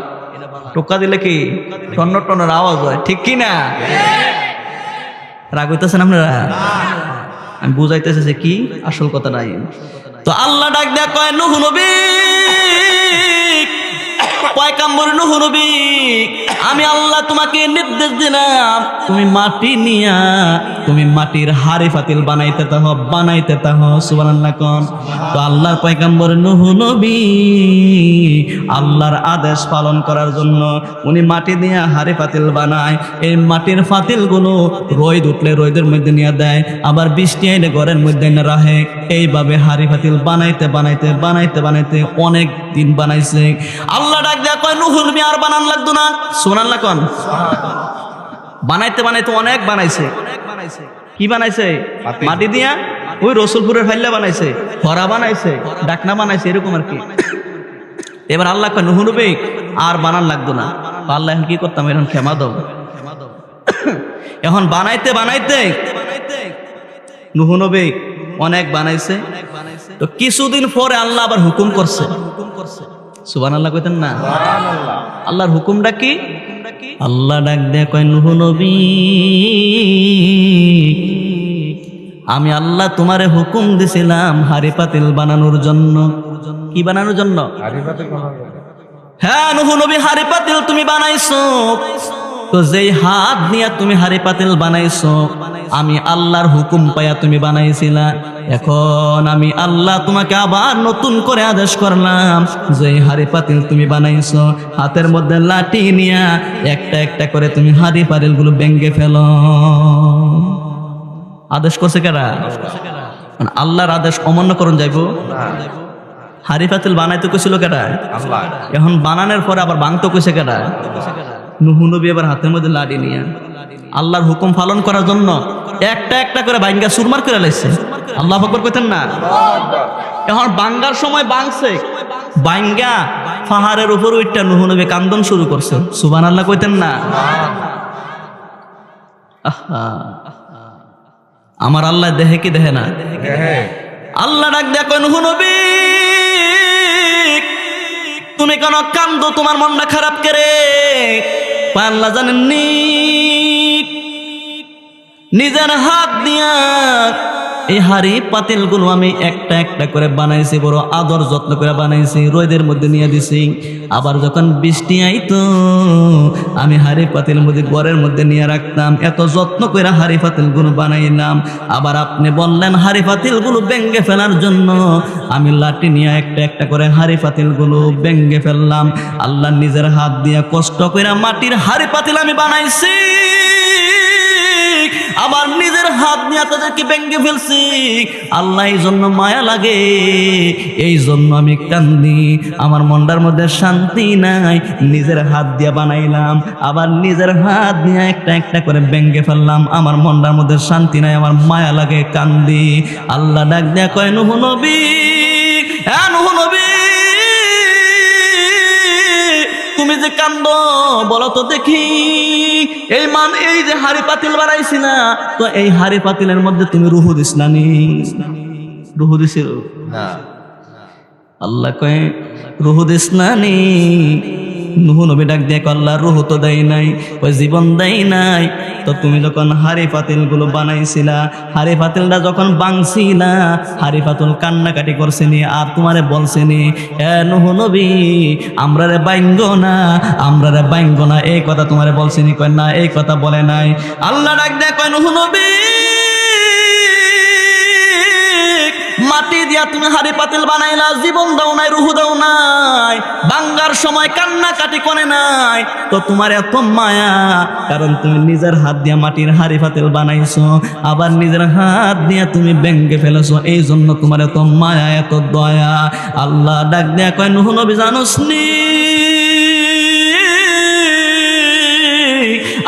টোকা দিলে কি টন্ন টন্নের আওয়াজ হয়। ঠিক কি না? রাগ হইতেছেন আপনারা? আমি বুঝাইতেছি যে কি আসল কথা নাই। তো আল্লাহ ডাক দেয়া কয় নূহ নবী, পয়গম্বর নূহ নবী, আমি আল্লাহ তোমাকে নির্দেশ দিলাম তুমি মাটি নিয়া তুমি মাটির হাড়ি ফাতিল বানাইতে তাহ। সুবহানাল্লাহ কোন? তো আল্লাহর পয়গম্বর নূহ নবী আল্লাহর আদেশ পালন করার জন্য উনি মাটি দিয়া হাড়ি ফাতিল বানায়। এই মাটির ফাতিলগুলো রোদ উঠলে রোদের মধ্যে নিয়ে দেয়, আবার বৃষ্টি আইলে ঘরের মধ্যে না রাখে। এইভাবে হাড়ি ফাতিল বানাইতে অনেক দিন বানাইছে। আল্লাহ ডাক দেয়া কয় নূহ নবী আর বানান লাগতো না। সুবহানাল্লাহ কোন? বানাইতে অনেক বানাইছে। কি বানাইছে? মাটি দিয়া ওই রসুলপুরের ফাইল্লা বানাইছে, হরা বানাইছে, ডাকনা বানাইছে, এরকম আর কি। এবার আল্লাহ কয় নূহ নবী আর বানান লাগতো না। আল্লাহ এখন কি করতাম? এখন ক্ষমা দাও। এখন বানাইতে নূহ নবী অনেক বানাইছে। তো কিছুদিন পরে আল্লাহ আবার হুকুম করছে। সুবহানাল্লাহ কইতেন না? আল্লাহর হুকুমটা কি? আল্লাহ ডাক দেয়া কয় নূহ নবী আমি আল্লাহ তোমারে হুকুম দিছিলাম হাড়ি পাতিল বানানোর জন্য। কি বানানোর জন্য? হ্যাঁ নূহ নবী, হাড়ি পাতিল তুমি বানাইছো। তো যেই হাত নিয়ে তুমি হাড়ি পাতিল বানাইছো আমি আল্লাহর হুকুম পাইয়া তুমি বানাইছিলা। এখন আমি আল্লাহ তোমাকে আবার নতুন করে আদেশ করলাম যে হাড়ি পাতিল তুমি বানাইছো, হাতের মধ্যে লাঠি নিয়া একটা একটা করে তুমি হাড়ি পাতিল গুলো ভেঙে ফেলো। আদেশ করছে কারা? আল্লাহর আদেশ অমান্য করুন যাইবো? হাড়ি পাতিল বানাইতে কইছিল কারা? আল্লাহ। এখন বানানোর পরে আবার ভাঙতে কইছে কারা? নূহ নবী এবার হাতের মধ্যে লাঠি নিয়া আল্লাহর হুকুম পালন করার জন্য একটা একটা করে ভাঙ্গা সুরমার করে লাইছে। আল্লাহু আকবার কইতেন না? এখন ভাঙ্গার সময় ভাঙছে, ভাঙ্গা পাহাড়ের উপর উঠটা নূহ নবী কান্দন শুরু করছে, সুবহানাল্লাহ কইতেন না? আহা, আমার আল্লাহ দেহে কি দেহে না? আল্লাহ ডাক দেয়া কয় নূহ নবী তুমি কেন কান্দো, তোমার মনটা খারাপ করে? আল্লাহ জানেননি নিজের হাত দিয়া এই হাড়ি পাতিল গুলো আমি একটা একটা করে বানাইছি, বড় আদর যত্ন করে বানাইছি, রোদের মধ্যে নিয়ে দিছি। আবার যখন বৃষ্টি আইতো আমি হাড়ি পাতিল মধ্যে ঘরের মধ্যে নিয়ে রাখতাম, এত যত্ন করে হাড়ি পাতিল গুলো বানাইলাম। আবার আপনি বললেন হাড়ি পাতিল গুলো ভেঙ্গে ফেলার জন্য, আমি লাঠি নিয়ে একটা একটা করে হাড়ি পাতিল গুলো ভেঙ্গে ফেললাম। আল্লাহ নিজের হাত দিয়ে কষ্ট করে মাটির হাড়ি পাতিল আমি বানাইছি, আবার নিজের হাত নিয়ে তাদেরকে ভেঙ্গে ফেলছি। আল্লাহ এই জন্য মায়া লাগে, এই জন্য আমি কান্দি, আমার মনটার মধ্যে শান্তি নাই। নিজের হাত দিয়ে বানাইলাম, আবার নিজের হাত নিয়ে একটা একটা করে ভেঙ্গে ফেললাম, আমার মনটার মধ্যে শান্তি নাই, আমার মায়া লাগে, কান্দি। আল্লাহ ডাক দেয়া কয় নূহ নবী, হ্যাঁ নূহ নবী তুমি যে কান্দ বলো তো দেখি, এই যে হাড়ি পাতিল বানাইছি না, তো এই হাড়ি পাতিলের মধ্যে তুমি রূহ দিস না নি? রূহ দিছিল না? আল্লাহ কয় রূহ দিস না নি? নূহ নবী ডাক দিয়ে আল্লাহ রূহ তো দেয় নাই, ওই জীবন দেয় নাই। তো তুমি যখন হাড়ি পাতিল গুলো বানাইছিলা, হাড়ি পাতিলটা যখন বাংছিলা, হাড়ি পাতিল কান্নাকাটি করছিনি, আর তোমারে বলছিনি এ নূহ নবী আমরারে বাইঙ্গ না, আমরারে বাইঙ্গ না, এই কথা তোমারে বলছিনি? কয় না, এই কথা বলে নাই। আল্লাহ ডাক দেয় কয় নূহ নবী মাটি দিয়া তুমি হাড়ি পাতিল বানাইলা, জীবন দাও নাই, রূহ দাও নাই, বাঙ্গার সময় কান্নাকাটি করে নাই, তো তোমার এত মায়া কারণ তুমি নিজের হাত দিয়া মাটির হাড়ি পাতিল বানাইছো, আবার নিজের হাত দিয়া তুমি ভেঙ্গে ফেলেছো, এই জন্য তোমার এত মায়া, এত দয়া। আল্লাহ ডাক দেয়া কয় নূহ নবী জানোস নি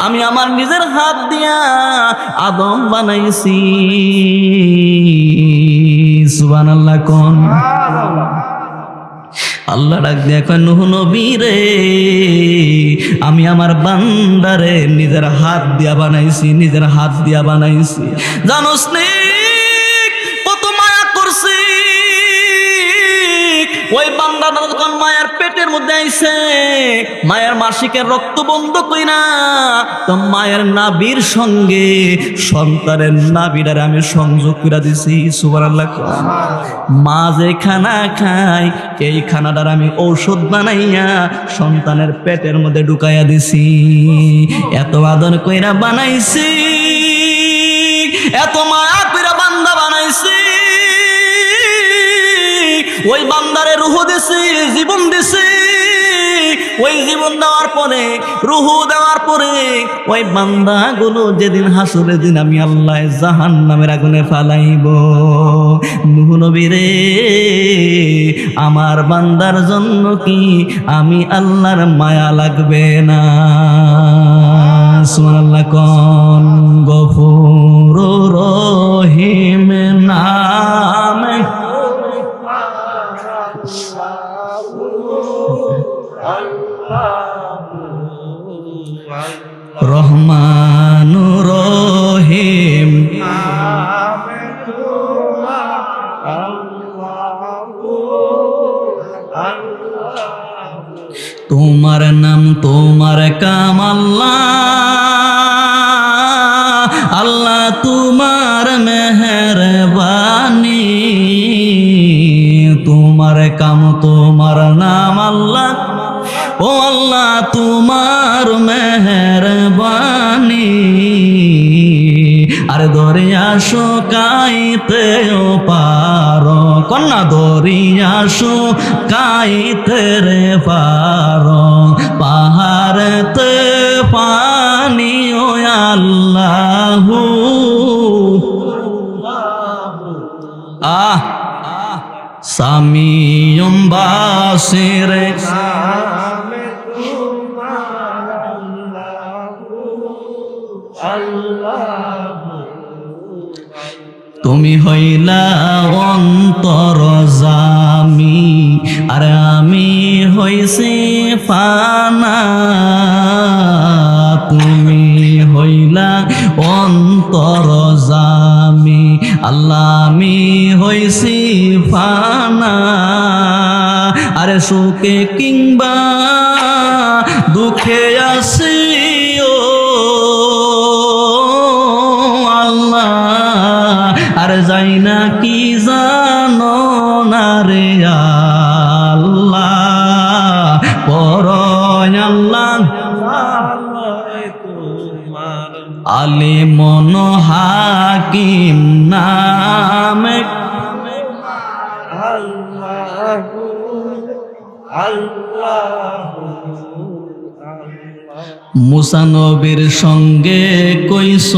আমি আমার নিজের হাত দিয়া আদম বানাইছি? সুবহানাল্লাহ কোন? আল্লাহ ডাক দেয়া কয় নূহ নবী রে আমি আমার বান্দারে নিজের হাত দিয়া বানাইছি, নিজের হাত দিয়া বানাইছি। জানোস নি কত মায়া করছি? ওই বান্দাটা যখন মায়ের পেটের মধ্যে আইছে, মায়ের মাসিকের রক্ত বন্ধ কইরা তো মায়ের নাভির সঙ্গে সন্তানের নাভিটারে আমি সংযোগ করে দিছি। সুবহানাল্লাহ। মা যে খানা খায় এই খানাটার আমি ঔষধ বানাইয়া সন্তানের পেটের মধ্যে ঢুকাইয়া দিছি। এত আদর কইরা বানাইছি, এত মায়া কইরা বান্দা বানাইছি। ওই বান্দারে রূহ দিছি, জীবন দিছি। ওই জীবন দেওয়ার পরে, রূহ দেওয়ার পরে ওই বান্দাগুলো যেদিন হাসরের দিন আমি আল্লাহ জাহান্নামের আগুনে ফালাইব, নূহ নবী রে আমার বান্দার জন্য কি আমি আল্লাহর মায়া লাগবে না? সুবহানাল্লাহ কোন? গফুর রহিম নামে রহমানুর রহিম তোমার নাম তোমার কাম আল্লাহ, আল্লাহ তোমার মেহেরবানি, তোমার কাম তোমার নাম আল্লাহ, ও আল্লাহ তোমার মেহেরবানি। আর দরিয়া শুকাইতেও পারো, কন্যা দরিয়া শুকাইতে রে পারো, পাহাড়তে পানি ও আল্লাহ। সামিয়ুম বাসিরে তুমি হইলা অন্তরজামি, আর আমি হই হইছি ফানা, তুমি হইলা অন্তরজামি। আল্লাহ আমি হইছি ফানা, আরে সুখে কিংবা দুঃখে আসি ও আল্লাহ, আর যাই না কি জানো না রে আল্লাহ, পরয় আল্লাহ আলিমন হাকিম নামে মুসা নবীর সঙ্গে কইস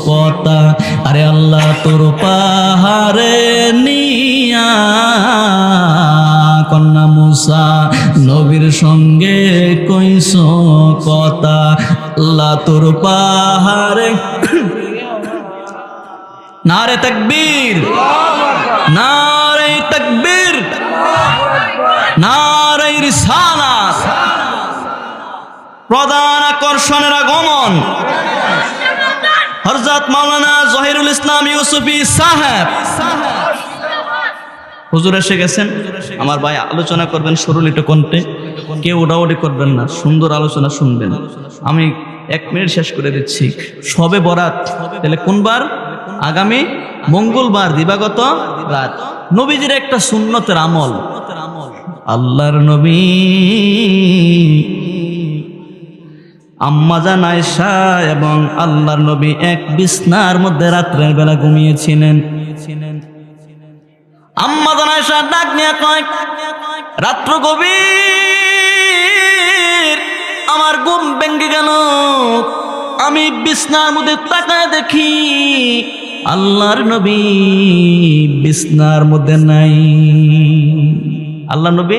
কথা, আরে আল্লাহ তোর পাহাড়ে নিয়া, কন্যা মুসা নবীর সঙ্গে কইস কথা, আল্লাহ তোর পাহাড়ে। নারে তাকবীর, নারে তাকবীর, নারে রিসালাত। প্রধান আকর্ষণের আগমন হযরত মাওলানা জহিরুল ইসলাম ইউসুফী সাহেব হুজুর এসে গেছেন। আমার ভাই আলোচনা করবেন সুরলিত কণ্ঠে, কেউ উড়াউড়ি করবেন না, সুন্দর আলোচনা শুনবেন। আমি 1 মিনিট শেষ করে দিচ্ছি। শবে বরাত তাহলে কোন বার? আগামী মঙ্গলবার দিবাগত রাত। নবীজির একটা সুন্নতের আমল, আল্লাহর নবী আম্মাজান আয়েশা এবং আল্লাহর নবী এক বিছনার মধ্যে রাত্রের বেলা ঘুমিয়েছিলেন। আম্মাজান আয়েশা ডাক নিয়ে কয়, রাত্র গভীর, আমার ঘুম ভেঙে গেল, আমি বিছনার মধ্যে তাকায় দেখি আল্লাহর নবী বিছনার মধ্যে নাই। আল্লাহর নবী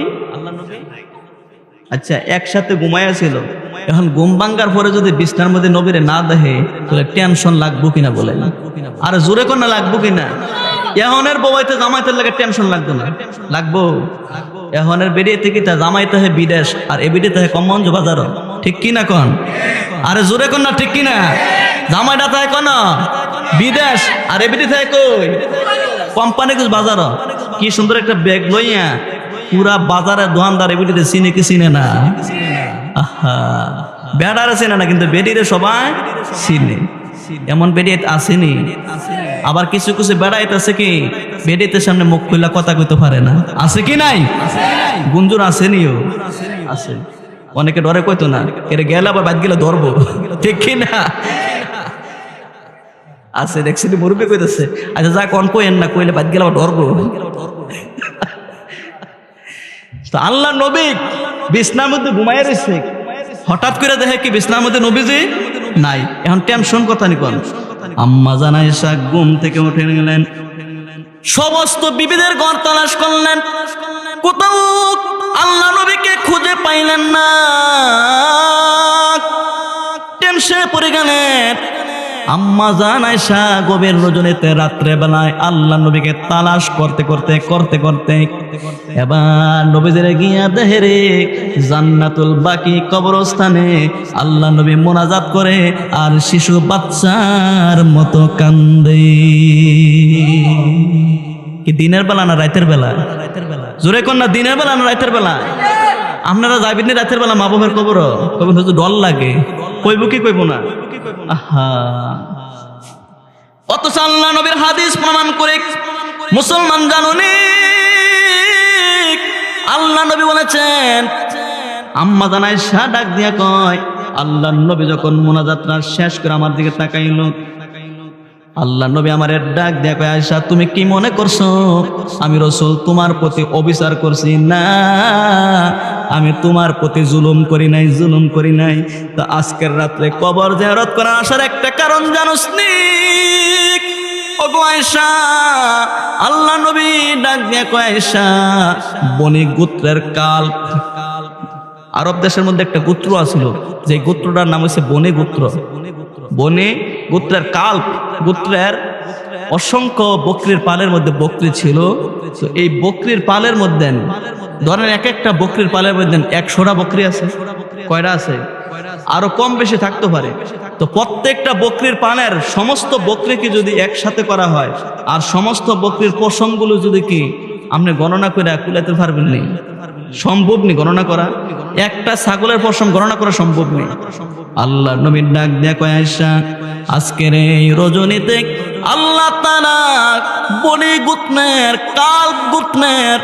আচ্ছা একসাথে ঘুমাইয়াছিল, এখন ঘুম ভাঙ্গার পরে যদি বিছনার মধ্যে নবীরে না দেখে তাহলে টেনশন লাগবো কিনা বলে, আর জোরে কোন লাগবো কিনা? এখনের বউয়াইতে জামাইতে লাগে টেনশন লাগতো না? লাগবো। এখনের বেরিয়ে থেকে তা জামাইতে হয় বিদেশ, আর এ বিদেতে হয় কমগঞ্জ বাজার, ঠিক কিনা কন? আরে জোরে কোন না, ঠিক কিনা? জামাইটা থাকে কোন বিদেশ, আর এ বিদেতে হয় কই কোম্পানি কুছ বাজার। কি সুন্দর একটা ব্যাগ লইয়া পুরা বাজারে দোকানদার এ বিদেতে চিনে কি চিনে না? আহা, বেড়ারে চেনে না কিন্তু বেডিরে সবাই চিনে। এমন বেডি আসেনি, আবার কিছু কিছু বেড়াইতে আছে কি বেডিতে সামনে মুখ খুললা কথা কইতে পারে না, আছে কি নাই? গুঞ্জুর আসেনিও, আছে। অনেকে ডরে কইতো না, এর গেলে আবার বাদ গেলে ধরবো, ঠিক কি না? আছে দেখছি মুরব্বী কইতেছে, আচ্ছা যা কোন কইেন না, কইলে বাদ গেলে আবার ধরবো। তো আল্লাহ নবী বিছনার মধ্যে ঘুমাইয়া রয়েছে, হঠাৎ করে দেখে কি বিছনার মধ্যে নবীজি নাই। এখন টেনশন কথা নি কোন? আম্মাজান আয়েশা ঘুম থেকে উঠে গেলেন, সমস্ত বিবিদের ঘর তালাশ করলেন, কোথাও আল্লাহ নবীকে খুঁজে পাইলেন না। টেনশনে পড়ে গেলেন। আম্মাজান আয়েশা গভীর রজনীতে রাত্রে বেলায় আল্লাহ নবীকে তালাশ করতে করতে করতে করতে এবার নবীদের গিয়া দেহেরে জান্নাতুল বাকি কবরস্থানে আল্লাহ নবী মোনাজাত করে আর শিশু বাচ্চার মতো কান্দে। কি দিনের বেলা না রাতের বেলা? জোরে কোন না, দিনের বেলা না রাতের বেলা? আপনারা যাইবেন না রাতের বেলা মা বাবার কবর? কবে তো ডর লাগে, কইব কি কইব না? আহা, অথচ আল্লাহ নবীর হাদিস প্রমাণ করে মুসলমান জানুনি, আল্লাহ নবী বলেছেন, আম্মাজান আয়েশা ডাক দিয়া কয়, আল্লাহ নবী যখন মুনাজাতটা শেষ করে আমার দিকে তাকাইল, আল্লাহ নবী আমার ডাক দিয়া কয়, আয়েশা তুমি কি মনে করছো আমি রাসূল তোমার প্রতি অবিচার করছি? না, আমি তোমার প্রতি জুলুম করি নাই, জুলুম করি নাই। তো আজকের রাত্রে কবর জিয়ারত করা আসার একটা কারণ জানোস নি? ওগো আয়েশা, আল্লাহ নবী ডাক দিয়া কয়, আয়েশা বনি গোত্রের কাল, আরব দেশের মধ্যে একটা গোত্র আছিল, যে গোত্রটার নাম হচ্ছে বনি গোত্র। বনি গোত্রের কাল গোত্রের অসংখ্য বকরির পালের মধ্যে বকরি ছিল। তো এই বকরির পালের মধ্যে ধরেন এক একটা বকরির পালের মধ্যে 100টা বকরি আছে, কয়টা আছে? আরো কম বেশি থাকতে পারে। তো প্রত্যেকটা বকরির পানের সমস্ত বকরিকে যদি একসাথে করা হয় আর সমস্ত বকরির পশমগুলো যদি কি আপনি গণনা করে কুলাতে পারবেন না, সম্ভব নেই গণনা করা। একটা ছাগলের পশম গণনা করা সম্ভব নেই। আল্লাহ নবীর ডাক দিয়া কয় আয়েশা, আজকের এই রজনীতে আল্লাহ তাআলা বনি গুতনের কাল গুতনের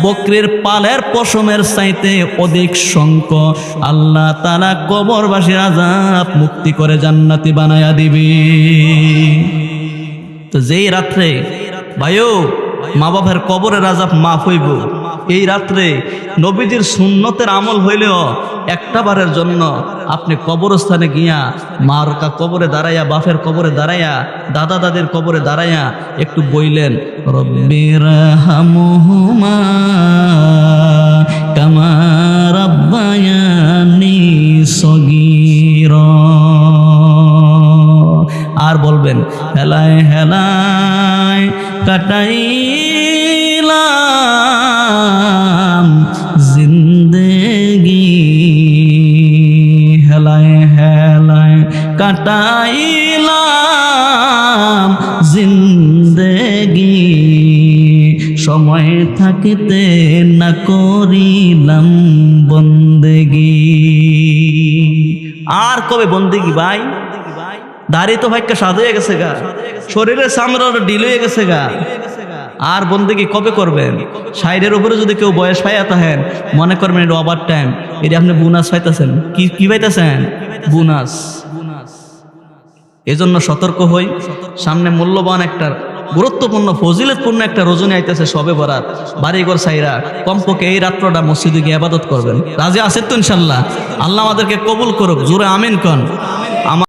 বকরির পালের পশমের চাইতে অধিক সংখ্যক আল্লাহ তাআলা কবরবাসীর আযাব মুক্তি করে জান্নাতি বানায়া দিবে। তো যেই রাত্রে ভাইও মা বাবার কবরের আযাব মাফ হইব, এই রাত্রে নবীজির সুন্নতের আমল হইলেও একটা বারের জন্য আপনি কবরস্থানে গিয়া মার কবরে দাঁড়াইয়া, বাপের কবরে দাঁড়াইয়া, দাদা দাদির কবরে দাঁড়াইয়া একটু বইলেন, রব্বিরহামহুমা কামা রাব্বায়ানি সগীরা, আর বলবেন হেলায় হেলায় কাটাইলাম জিন্দেগি, হেলায় হেলায় কাটাইলাম জিন্দেগি, সময় থাকিতে না করিলাম বন্দেগি। আর কবে বন্দেগি ভাই? দাড়ি তো ভাইকে সাদ হয়ে গেছে গা, শরীরের চামড়া ঢিল হয়ে গেছে গা, আর বন্দেগি কবে করবেন? 60-এর উপরে যদি কেউ বয়স পাইয়া থাকেন মনে করবেন এটা ওভার টাইম, এটা আপনি বোনাস পাইতেছেন। কি পাইতেছেন? বোনাস। এজন্য সতর্ক হই, সামনে মূল্যবান একটা গুরুত্বপূর্ণ ফজিলতপূর্ণ একটা রজনী আইতেছে, সবে বরাত। বাড়িঘর সাইরা কমপক্ষে এই রাত্রটা মসজিদে গিয়ে ইবাদত করবেন। রাজি আছেন তো ইনশাল্লাহ? আল্লাহ আমাদেরকে কবুল করুক, জোরে আমিন কন।